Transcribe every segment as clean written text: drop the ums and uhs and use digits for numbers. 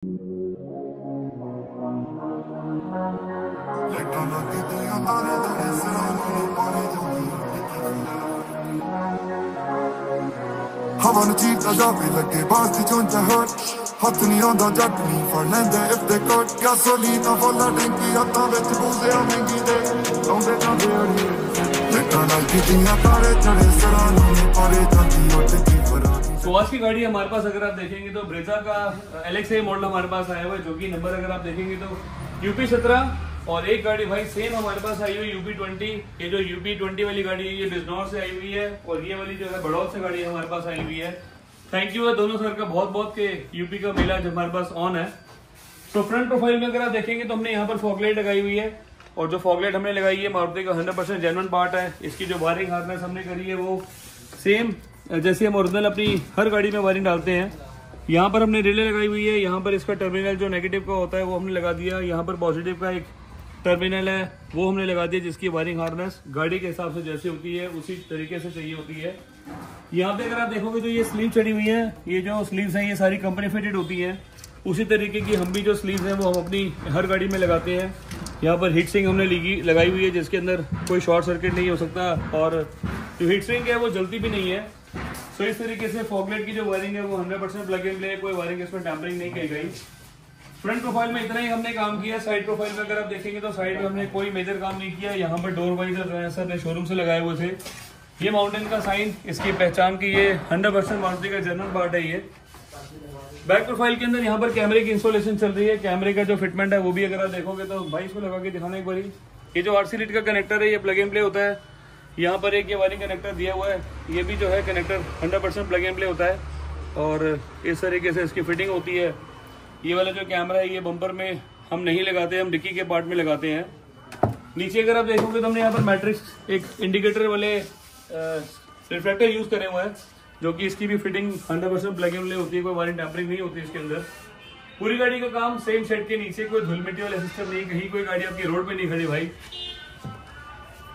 हवा नू चीता जावे लगे बास दी चोंच हट हथ नहीं आंदा जट नहीं फड़ लैंदे इफ दे कट गैसोलीना फुल टैंकी हत्थां विच बूजे महंगी दे लाउंदे जांदे अड़िए लेटां नाल कीतियां तारे चढ़े सरां नू पारे जांदी उठ की फरानी। तो आज की गाड़ी हमारे पास अगर आप देखेंगे तो ब्रेजा का LXA मॉडल हमारे पास आया हुआ है, जो कि नंबर अगर आप देखेंगे तो UP17, और एक गाड़ी भाई सेम हमारे पास आई हुई UP20। ये जो UP20 वाली गाड़ी है ये बिजनौर से आई हुई है, और ये वाली जो है बड़ौद से गाड़ी हमारे पास आई हुई है। थैंक यू है दोनों सर का बहुत बहुत के यूपी का मेला जो हमारे पास ऑन है। तो फ्रंट प्रोफाइल में अगर आप देखेंगे तो हमने यहाँ पर फॉगलाइट लगाई हुई है, और जो फॉगलाइट हमने लगाई है मारुति का 100% जेन्युइन पार्ट है। इसकी जो वायरिंग हार्नेस हमने करी है वो सेम जैसे हम ओरिजिनल अपनी हर गाड़ी में वायरिंग डालते हैं। यहाँ पर हमने रिले लगाई हुई है, यहाँ पर इसका टर्मिनल जो नेगेटिव का होता है वो हमने लगा दिया, यहाँ पर पॉजिटिव का एक टर्मिनल है वो हमने लगा दिया, जिसकी वायरिंग हार्नेस गाड़ी के हिसाब से जैसे होती है उसी तरीके से चाहिए होती है। यहाँ पे अगर आप देखोगे तो ये स्लीव चढ़ी हुई है, ये जो स्लीव्स हैं ये सारी कंपनी फिटेड होती हैं। उसी तरीके की हम भी जो स्लीव्स हैं वो हम अपनी हर गाड़ी में लगाते हैं। यहाँ पर हीट सिंक हमने लगाई हुई है, जिसके अंदर कोई शॉर्ट सर्किट नहीं हो सकता, और जो हीट सिंक है वो जलती भी नहीं है। तो इस तरीके से फॉगलाइट की जो वायरिंग है वो 100% प्लग एंड प्ले, कोई वायरिंग इसमें टैम्परिंग नहीं की गई। फ्रंट प्रोफाइल में इतना ही हमने काम किया। साइड प्रोफाइल में अगर आप देखेंगे तो साइड में हमने कोई मेजर काम नहीं किया। यहाँ पर डोर वाइजर जो है सर ने शोरूम से लगाए हुए थे। ये माउंटेन का साइन, इसकी पहचान की ये 100% मारुति का जेन्युइन पार्ट है। ये बैक प्रोफाइल के अंदर यहाँ पर कैमरे की इंस्टॉलेशन चल रही है। कैमरे का जो फिटमेंट है वो भी अगर आप देखोगे तो भाई इसको लगा के दिखाना एक बारी। ये जो RC लीड का कनेक्टर है ये प्लग एंड प्ले होता है। यहाँ पर एक ये वायरिंग कनेक्टर दिया हुआ है, ये भी जो है कनेक्टर 100% प्लग एंड प्ले होता है, और इस तरीके से इसकी फिटिंग होती है। ये वाला जो कैमरा है ये बम्पर में हम नहीं लगाते, हम डिक्की के पार्ट में लगाते हैं। नीचे अगर आप देखोगे तो हमने यहाँ पर मैट्रिक्स एक इंडिकेटर वाले रिफ्लेक्टर यूज करे हुए हैं, जो कि इसकी भी फिटिंग 100% प्लग एंड प्ले होती है, कोई वायरिंग टैम्परिंग नहीं होती इसके अंदर। पूरी गाड़ी का काम सेम शेड के नीचे, कोई धूल मिट्टी वाला सिस्टम नहीं, कहीं कोई गाड़ी आपकी रोड पे नहीं खड़ी भाई।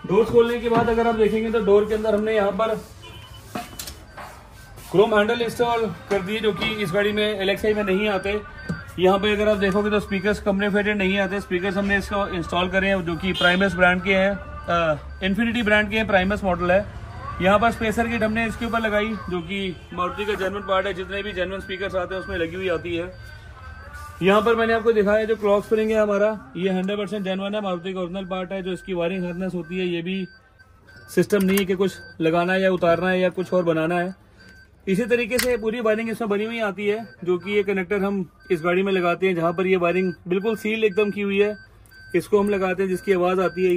डोर्स खोलने के बाद अगर आप देखेंगे तो डोर के अंदर हमने यहाँ पर क्रोम हैंडल इंस्टॉल कर दिए, जो कि इस गाड़ी में LXI में नहीं आते। यहाँ पे अगर आप देखोगे तो स्पीकर्स कंपनी फिटेड नहीं आते। स्पीकर्स हमने इसको इंस्टॉल करे हैं, जो कि प्राइमस ब्रांड के हैं, इन्फिनिटी ब्रांड के हैं, प्राइमस मॉडल है। यहाँ पर स्पेसर किट हमने इसके ऊपर लगाई, जो कि मारुति का जेन्युइन पार्ट है। जितने भी जेन्युइन स्पीकर्स आते हैं उसमें लगी हुई आती है। यहाँ पर मैंने आपको दिखाया जो क्लॉक स्प्रिंग है हमारा, ये 100% जेन्युइन है, मारुति का ओरिजिनल पार्ट है। जो इसकी वायरिंग हार्नेस होती है ये भी सिस्टम नहीं है कि कुछ लगाना है या उतारना है या कुछ और बनाना है। इसी तरीके से पूरी वायरिंग इसमें बनी हुई आती है, जो कि ये कनेक्टर हम इस गाड़ी में लगाते हैं। जहां पर ये वायरिंग बिल्कुल सील एकदम की हुई है, इसको हम लगाते हैं, जिसकी आवाज आती है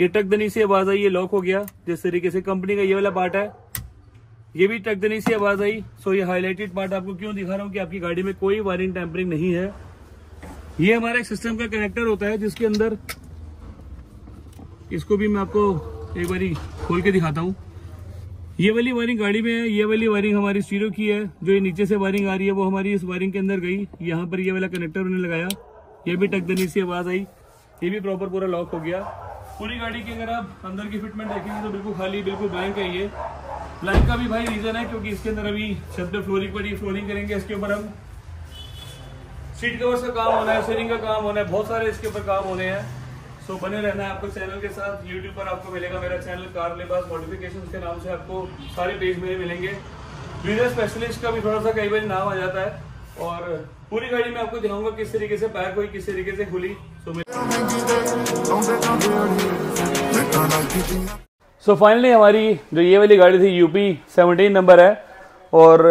ये टकदनी से आवाज आई, ये लॉक हो गया। जिस तरीके से कंपनी का ये वाला पार्ट है ये भी टकदनी से आवाज आई। सो ये हाईलाइटेड पार्ट आपको क्यों दिखा रहा हूँ कि आपकी गाड़ी में कोई वायरिंग टैम्परिंग नहीं है। ये हमारा एक सिस्टम का कनेक्टर होता है, जिसके अंदर इसको भी मैं आपको एक बारी खोल के दिखाता हूँ। ये वाली वायरिंग गाड़ी में है, ये वाली वायरिंग हमारी स्टीरियो की है। जो ये नीचे से वायरिंग आ रही है वो हमारी इस वायरिंग के अंदर गई। यहाँ पर ये वाला कनेक्टर मैंने लगाया, ये भी टकदनी से आवाज आई, ये भी प्रॉपर पूरा लॉक हो गया। पूरी गाड़ी की अगर आप अंदर की फिटमेंट देखेंगे तो बिल्कुल खाली, बिल्कुल ब्लैंक है। ये ब्लैंक का भी भाई रीजन है क्योंकि इसके अंदर अभी छत पे फ्लोरिंग करेंगे। इसके ऊपर हम सीट कवर्स का काम होना है, स्टीयरिंग का काम होना है, बहुत सारे इसके ऊपर काम होने हैं। सो बने रहना है आपको चैनल के साथ। यूट्यूब पर आपको मिलेगा मेरा चैनल कार लिबास मॉडिफिकेशंस के नाम से, आपको सारे पेज मेरे मिलेंगे। वीडियो स्पेशलिस्ट का भी थोड़ा सा कई बार नाम आ जाता है, और पूरी गाड़ी में आपको दिखाऊंगा किस तरीके से पैक हुई, किस तरीके से खुली। सो फाइनली हमारी जो ये वाली गाड़ी थी UP17 नंबर है, और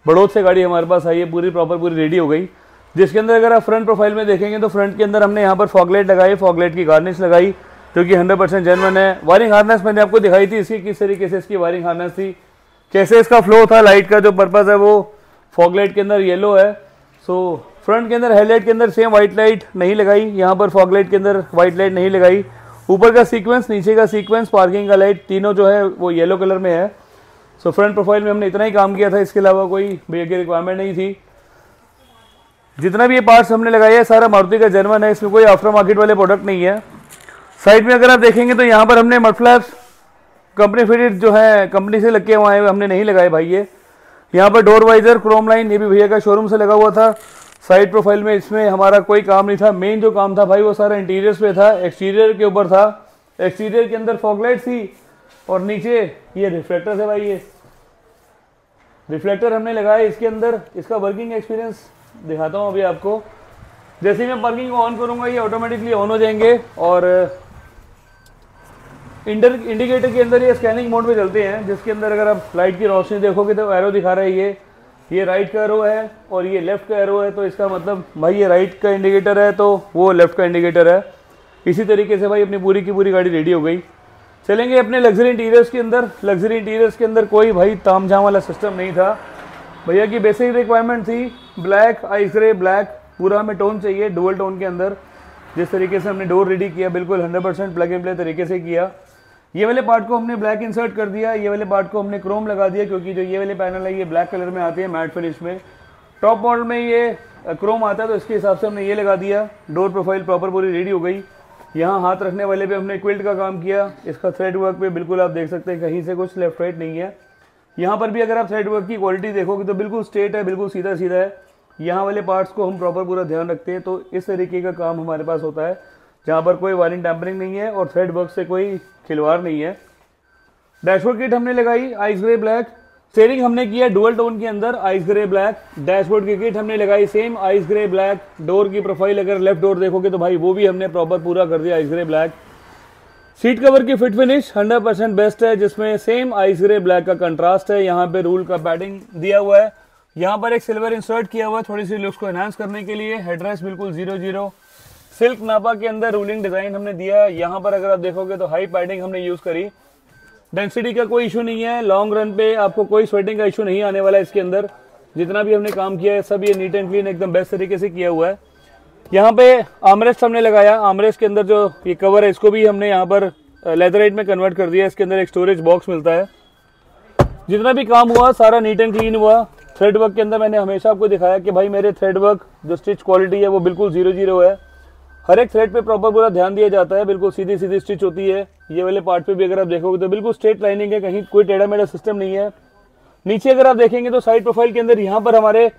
बड़ौद से गाड़ी हमारे पास आई है, पूरी प्रॉपर पूरी रेडी हो गई। जिसके अंदर अगर आप फ्रंट प्रोफाइल में देखेंगे तो फ्रंट के अंदर हमने यहाँ पर फॉगलाइट लगाई, फॉगलाइट की गार्निश लगाई, जो कि 100% जेन्युइन है। वायरिंग हार्नेस मैंने आपको दिखाई थी इसकी, किस तरीके से इसकी वायरिंग हार्नेस थी, कैसे इसका फ्लो था। लाइट का जो पर्पज है वो फॉगलाइट के अंदर येलो है। सो फ्रंट के अंदर हेडलाइट के अंदर सेम व्हाइट लाइट नहीं लगाई, यहाँ पर फॉगलाइट के अंदर व्हाइट लाइट नहीं लगाई। ऊपर का सीक्वेंस, नीचे का सीक्वेंस, पार्किंग का लाइट, तीनों जो है वो येलो कलर में है। सो फ्रंट प्रोफाइल में हमने इतना ही काम किया था, इसके अलावा कोई भैया की रिक्वायरमेंट नहीं थी। जितना भी ये पार्ट्स हमने लगाए हैं सारा मारुति का जेन्युइन है, इसमें कोई आफ्टर मार्केट वाले प्रोडक्ट नहीं है। साइड में अगर आप देखेंगे तो यहाँ पर हमने मड फ्लैप्स कंपनी फिटेड जो है कंपनी से लग के हुए हमने नहीं लगाए भाई। यहाँ पर डोर वाइजर क्रोम लाइन, ये भी भैया का शोरूम से लगा हुआ था। साइड प्रोफाइल में इसमें हमारा कोई काम नहीं था, मेन जो काम था भाई वो सारा इंटीरियर्स पे था, एक्सटीरियर के ऊपर था। एक्सटीरियर के अंदर फॉगलाइट थी और नीचे ये रिफ्लेक्टर है भाई, ये रिफ्लेक्टर हमने लगाया इसके अंदर। इसका वर्किंग एक्सपीरियंस दिखाता हूँ अभी आपको। जैसे ही मैं पार्किंग को ऑन करूँगा ये ऑटोमेटिकली ऑन हो जाएंगे और इंडिकेटर के अंदर ये स्कैनिंग मोड में चलते हैं, जिसके अंदर अगर आप लाइट की रोशनी देखोगे तो एरो दिखा रहा है, ये राइट का एरो है और ये लेफ्ट का एरो है। तो इसका मतलब भाई ये राइट का इंडिकेटर है तो वो लेफ्ट का इंडिकेटर है। इसी तरीके से भाई अपनी पूरी की पूरी गाड़ी रेडी हो गई। चलेंगे अपने लग्जरी इंटीरियर्स के अंदर। लग्जरी इंटीरियर्स के अंदर कोई भाई तामझाम वाला सिस्टम नहीं था। भैया की बेसिक रिक्वायरमेंट थी ब्लैक, आइस ग्रे ब्लैक, पूरा हमें टोन चाहिए डुअल टोन के अंदर। जिस तरीके से हमने डोर रेडी किया बिल्कुल 100% प्लग एंड प्ले तरीके से किया। ये वाले पार्ट को हमने ब्लैक इंसर्ट कर दिया, ये वाले पार्ट को हमने क्रोम लगा दिया, क्योंकि जो ये वाले पैनल है ये ब्लैक कलर में आते हैं मैट फिनिश में। टॉप मॉडल में ये क्रोम आता है तो इसके हिसाब से हमने ये लगा दिया। डोर प्रोफाइल प्रॉपर पूरी रेडी हो गई। यहाँ हाथ रखने वाले पे हमने क्विल्ट का काम किया। इसका थ्रेड वर्क पे बिल्कुल आप देख सकते हैं कहीं से कुछ लेफ्ट राइट नहीं है। यहाँ पर भी अगर आप थ्रेड वर्क की क्वालिटी देखोगे तो बिल्कुल स्ट्रेट है, बिल्कुल सीधा सीधा है। यहाँ वाले पार्ट्स को हम प्रॉपर पूरा ध्यान रखते हैं, तो इस तरीके का काम हमारे पास होता है, जहाँ पर कोई वायरिंग टैम्परिंग नहीं है और थ्रेड वर्क से कोई खिलवाड़ नहीं है। डैशबोर्ड किट हमने लगाई आइस ग्रे ब्लैक। स्टीयरिंग हमने किया डुअल टोन के अंदर आइस ग्रे ब्लैक। डैशबोर्ड की किट हमने लगाई same ice grey black. Door की प्रोफाइल अगर लेफ्ट डोर देखोगे तो भाई वो भी हमने प्रॉपर पूरा कर दिया ice grey black. Seat cover की फिट फिनिश 100% बेस्ट है, जिसमें सेम आइस ग्रे ब्लैक का कंट्रास्ट है। यहाँ पे रूल का पैडिंग दिया हुआ है। यहाँ पर एक सिल्वर इंसर्ट किया हुआ है थोड़ी सी लुक्स को एनहांस करने के लिए। हेडरेस्ट बिल्कुल 0-0 सिल्क नापा के अंदर रूलिंग डिजाइन हमने दिया। यहाँ पर अगर आप देखोगे तो हाई पैडिंग हमने यूज करी। डेंसिटी का कोई इशू नहीं है। लॉन्ग रन पे आपको कोई स्वेटिंग का इशू नहीं आने वाला है इसके अंदर। जितना भी हमने काम किया है सब ये नीट एंड क्लीन एकदम बेस्ट तरीके से किया हुआ है। यहाँ पे आर्मरेस्ट हमने लगाया। आर्मरेस्ट के अंदर जो ये कवर है इसको भी हमने यहाँ पर लेदराइट में कन्वर्ट कर दिया। इसके अंदर एक स्टोरेज बॉक्स मिलता है। जितना भी काम हुआ सारा नीट एंड क्लीन हुआ। थ्रेड वर्क के अंदर मैंने हमेशा आपको दिखाया कि भाई मेरे थ्रेड वर्क जो स्टिच क्वालिटी है वो बिल्कुल 0-0 है। हर एक थ्रेड पे प्रॉपर पूरा ध्यान दिया जाता है, बिल्कुल सीधी सीधी स्टिच होती है। ये वाले पार्ट पे भी अगर आप देखोगे तो बिल्कुल स्ट्रेट लाइनिंग है, कहीं कोई टेढ़ा मेढ़ा सिस्टम नहीं है। नीचे अगर आप देखेंगे तो साइड प्रोफाइल के अंदर यहाँ पर हमारे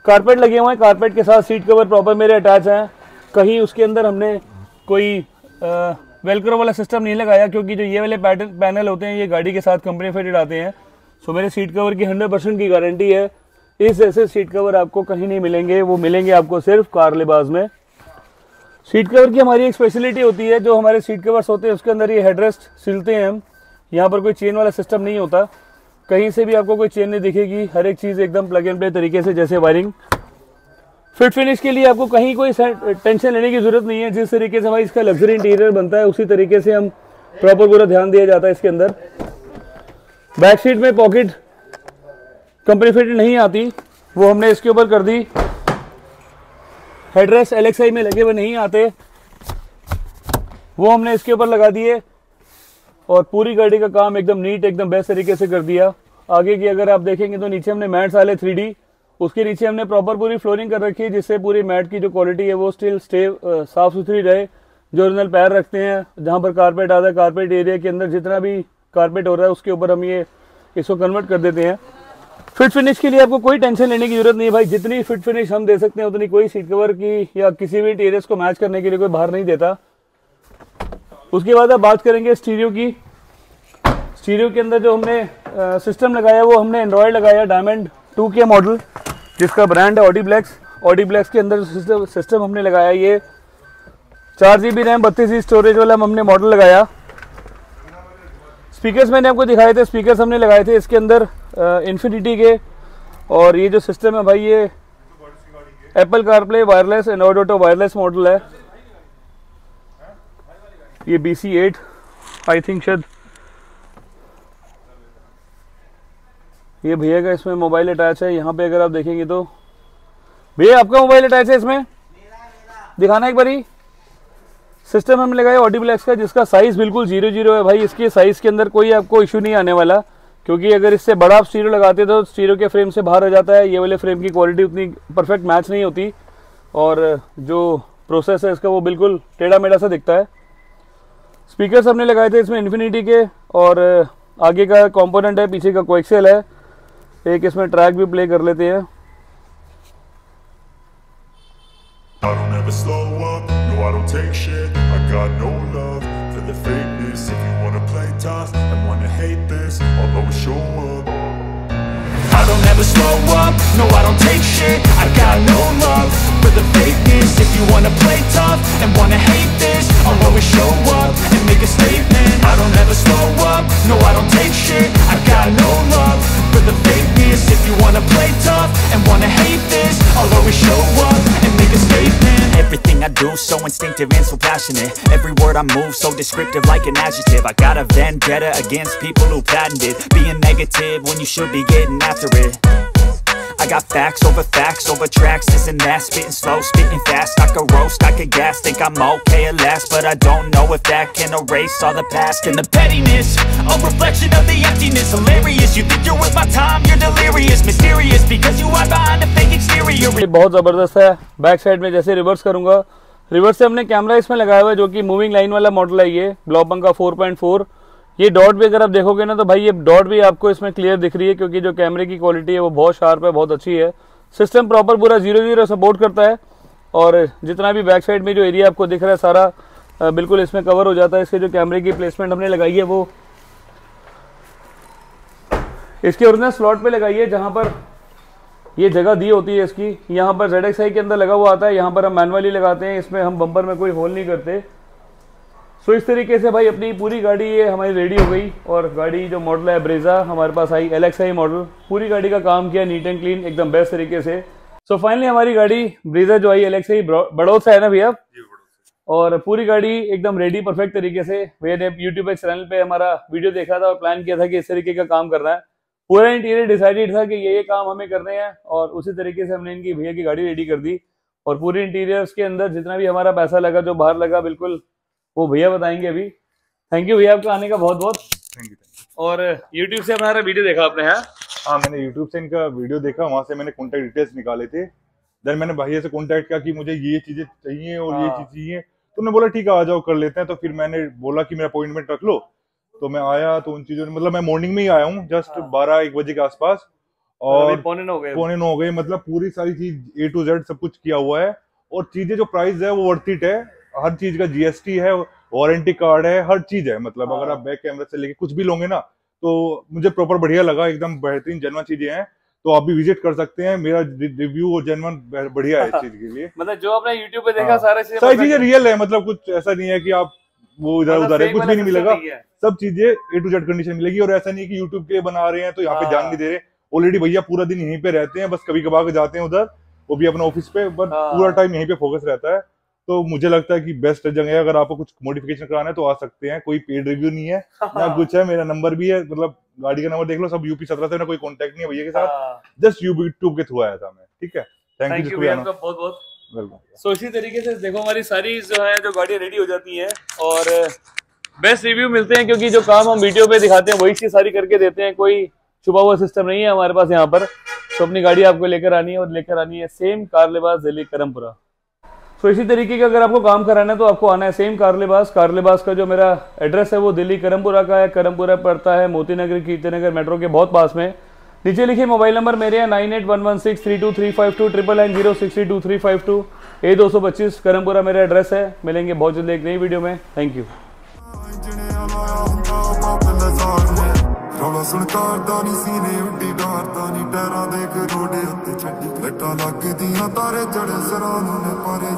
कारपेट लगे हुए हैं। कारपेट के साथ सीट कवर प्रॉपर मेरे अटैच हैं। कहीं उसके अंदर हमने कोई वेलक्रो वाला सिस्टम नहीं लगाया, क्योंकि जो ये वाले पैनल होते हैं ये गाड़ी के साथ कंपनी फिटेड आते हैं। सो मेरे सीट कवर की 100% की गारंटी है। इस ऐसे सीट कवर आपको कहीं नहीं मिलेंगे, वो मिलेंगे आपको सिर्फ कार लिबास में। सीट कवर की हमारी एक स्पेशलिटी होती है, जो हमारे सीट कवर्स होते हैं उसके अंदर ये हेडरेस्ट सिलते हैं हम। यहाँ पर कोई चेन वाला सिस्टम नहीं होता, कहीं से भी आपको कोई चेन नहीं दिखेगी। हर एक चीज़ एकदम प्लग एंड प्ले तरीके से, जैसे वायरिंग। फिट फिनिश के लिए आपको कहीं कोई टेंशन लेने की जरूरत नहीं है। जिस तरीके से भाई इसका लग्जरी इंटीरियर बनता है उसी तरीके से हम प्रॉपर पूरा ध्यान दिया जाता है इसके अंदर। बैक सीट में पॉकेट कंपनी फिटेड नहीं आती, वो हमने इसके ऊपर कर दी। हेडरेस्ट LXI में लगे हुए नहीं आते, वो हमने इसके ऊपर लगा दिए और पूरी गाड़ी का काम एकदम नीट एकदम बेस्ट तरीके से कर दिया। आगे की अगर आप देखेंगे तो नीचे हमने मैट्स डाले 3D, उसके नीचे हमने प्रॉपर पूरी फ्लोरिंग कर रखी है, जिससे पूरी मैट की जो क्वालिटी है वो स्टिल साफ सुथरी रहे। जो ओरिजिनल पैर रखते हैं जहाँ पर कारपेट आता है, कारपेट एरिया के अंदर जितना भी कारपेट हो रहा है उसके ऊपर हम ये इसको कन्वर्ट कर देते हैं। फिट फिनिश के लिए आपको कोई टेंशन लेने की जरूरत नहीं है भाई। जितनी फिट फिनिश हम दे सकते हैं उतनी कोई सीट कवर की या किसी भी इंटीरियर्स को मैच करने के लिए कोई बाहर नहीं देता। उसके बाद आप बात करेंगे स्टीरियो की। स्टीरियो के अंदर जो हमने सिस्टम लगाया वो हमने एंड्रॉयड लगाया डायमंड 2K मॉडल, जिसका ब्रांड है ऑडीप्लेक्स। ऑडीप्लेक्स के अंदर सिस्टम हमने लगाया ये 4 GB रैम 32 स्टोरेज वाला हमने मॉडल लगाया। स्पीकर्स मैंने आपको दिखाए थे, स्पीकर्स हमने लगाए थे इसके अंदर इन्फिनिटी के। और ये जो सिस्टम है भाई ये Apple CarPlay wireless Android auto wireless model है। ये BC8 आई थिंक शायद ये भैया का इसमें मोबाइल अटैच है। यहाँ पे अगर आप देखेंगे तो भैया आपका मोबाइल अटैच है इसमें, दिखाना एक बारी। सिस्टम हमने लगाया ऑडीप्लेक्स का, जिसका साइज बिल्कुल 0-0 है भाई। इसके साइज के अंदर कोई आपको इशू नहीं आने वाला, क्योंकि अगर इससे बड़ा आप स्टीरियो लगाते तो स्टीरियो के फ्रेम से बाहर आ जाता है। ये वाले फ्रेम की क्वालिटी उतनी परफेक्ट मैच नहीं होती और जो प्रोसेस है इसका वो बिल्कुल टेढ़ा मेढ़ा सा दिखता है। स्पीकर्स हमने लगाए थे इसमें इन्फिनिटी के और आगे का कंपोनेंट है, पीछे का कोएक्सियल है। एक इसमें ट्रैक भी प्ले कर लेते हैं। I don't ever slow up, no I don't take shit. I got no love for the fakeness. If you wanna play tough and wanna hate this, I'll always show up. I don't ever slow up, no I don't take shit. I got no love for the fakeness. If you wanna play tough and wanna hate this, I'll always show up and make a statement. I don't ever slow up, no I don't take shit. I got no love for the fakeness. If you wanna play tough and wanna hate this, I'll always show up and make a statement. Everything I do so instinctive and so passionate. Every word I move so descriptive like an adjective. I got a vendetta against people who patented being negative when you should be getting after it. I got facts over tracks, this and that. Spitting slow, spitting fast. I could roast, I could gas. Think I'm okay at last, but I don't know if that can erase all the past. And the pettiness, a reflection of the emptiness. Hilarious, you think you're worth my time, you're delirious. Mysterious, because you hide behind a fake exterior. ये बहुत ज़बरदस्त है। Back side में जैसे reverse करूँगा, reverse से हमने camera इसमें लगाया हुआ है जो कि मूविंग लाइन वाला मॉडल है। ये ब्लॉपंग का 4.4। ये डॉट भी अगर आप देखोगे ना तो भाई ये डॉट भी आपको इसमें क्लियर दिख रही है, क्योंकि जो कैमरे की क्वालिटी है वो बहुत शार्प है, बहुत अच्छी है। सिस्टम प्रॉपर पूरा 0-0 सपोर्ट करता है, और जितना भी बैक साइड में जो एरिया आपको दिख रहा है सारा बिल्कुल इसमें कवर हो जाता है। इसके जो कैमरे की प्लेसमेंट हमने लगाई है वो इसके ओरिजिनल स्लॉट पे लगाई है, जहाँ पर ये जगह दी होती है इसकी। यहाँ पर ZXi के अंदर लगा हुआ आता है, यहाँ पर हम मैनुअली लगाते हैं, इसमें हम बम्पर में कोई होल नहीं करते। सो इस तरीके से भाई अपनी पूरी गाड़ी ये हमारी रेडी हो गई, और गाड़ी जो मॉडल है ब्रेजा हमारे पास आई LXi मॉडल। पूरी गाड़ी का काम किया नीट एंड क्लीन एकदम बेस्ट तरीके से। सो फाइनली हमारी गाड़ी ब्रेजा जो आई LXi बड़ौद से है ना भैया, और पूरी गाड़ी एकदम रेडी परफेक्ट तरीके से। भैया ने यूट्यूब चैनल पे हमारा वीडियो देखा था और प्लान किया था कि इस तरीके का काम करना है। पूरा इंटीरियर डिसाइडेड था कि ये काम हमें करने हैं, और उसी तरीके से हमने इनकी भैया की गाड़ी रेडी कर दी। और पूरी इंटीरियर्स के अंदर जितना भी हमारा पैसा लगा, जो बाहर लगा, बिल्कुल वो भैया बताएंगे अभी। थैंक यू भैया आपका आने का बहुत बहुत। Thank you. और YouTube से हमारा वीडियो देखा आपने? हाँ, मैंने YouTube से इनका वीडियो देखा, वहाँ से मैंने कॉन्टैक्ट डिटेल्स निकाले थे। देन मैंने भैया से कॉन्टैक्ट किया कि मुझे ये चीजें चाहिए और ये चीज चाहिए, तो उन्होंने बोला ठीक है आ जाओ कर लेते हैं। तो फिर मैंने बोला कि मेरा अपॉइंटमेंट रख लो, तो मैं आया। तो उन चीजों मतलब मैं मॉर्निंग में ही आया हूँ, जस्ट 12-1 बजे के आसपास, और पौने 9 हो गए। मतलब पूरी सारी चीज A to Z सब कुछ किया हुआ है, और चीजें जो प्राइस है वो वर्थ इट है। हर चीज का GST है, वारंटी कार्ड है, हर चीज है। मतलब अगर आप बैक कैमरा से लेके कुछ भी लोगे ना, तो मुझे प्रॉपर बढ़िया लगा, एकदम बेहतरीन जेन्युइन चीजें हैं। तो आप भी विजिट कर सकते हैं। मेरा रिव्यू और जेन्युइन बढ़िया है इस चीज के लिए। मतलब जो आपने YouTube पे देखा सारी चीजें रियल है, मतलब कुछ ऐसा नहीं है कि आप वो इधर उधर है, कुछ भी नहीं मिलेगा। सब चीजें A to Z कंडीशन मिलेगी। और ऐसा नहीं है कि यूट्यूब के लिए बना रहे हैं तो यहाँ पे जान नहीं दे रहे। ऑलरेडी भैया पूरा दिन यहीं पे रहते हैं, बस कभी कभार जाते हैं उधर, वो भी अपना ऑफिस पे, बट पूरा टाइम यहीं पे फोकस रहता है। तो मुझे लगता है कि बेस्ट जगह है। अगर आपको कुछ मॉडिफिकेशन कराना है तो आ सकते हैं, कोई पेड रिव्यू नहीं है ना कुछ है। मेरा नंबर भी है, मतलब गाड़ी का नंबर देख लो, सब UP17 से, ना कोई कांटेक्ट नहीं है भैया के साथ, जस्ट YouTube के थ्रू आया था मैं। ठीक है, थैंक यू भैया आपका बहुत बहुत वेलकम। सो इसी तरीके से देखो हमारी सारी जो है जो गाड़ी रेडी हो जाती है, और बेस्ट रिव्यू मिलते हैं, क्योंकि जो काम हम वीडियो पे दिखाते हैं वही चीज सारी करके देते हैं। कोई छुपा हुआ सिस्टम नहीं है हमारे पास यहाँ पर। तो अपनी गाड़ी आपको लेकर आनी है, और लेकर आनी है सेम कार लिबास दिल्ली करमपुरा। तो इसी तरीके का अगर आपको काम कराना है तो आपको आना है सेम कार लिबास। कार लिबास का जो मेरा एड्रेस है वो दिल्ली करमपुरा का है। करमपुरा पड़ता है मोती नगर कीर्तिनगर मेट्रो के बहुत पास में। नीचे लिखिए मोबाइल नंबर मेरे हैं 9811632352 99906322352 A225 करमपुरा मेरा एड्रेस है। मिलेंगे बहुत जल्दी एक नई वीडियो में। Thank you. ਰੌਲਾ ਸੁਣ ਕਰਦਾ ਨੀ ਸੀਨੇ ਉੱਡੀ ਡਾਰਦਾ ਨੀ ਟੈਰਾਂ ਦੇ ਰੋਡੇ ਉੱਤੇ ਛੱਡੀ ਲੱਟਾਂ ਲੱਗਦੀਆਂ ਤਾਰੇ ਚੜੇ ਸਰਾਂ ਨੂੰ ਨੇ ਪਾਰੇ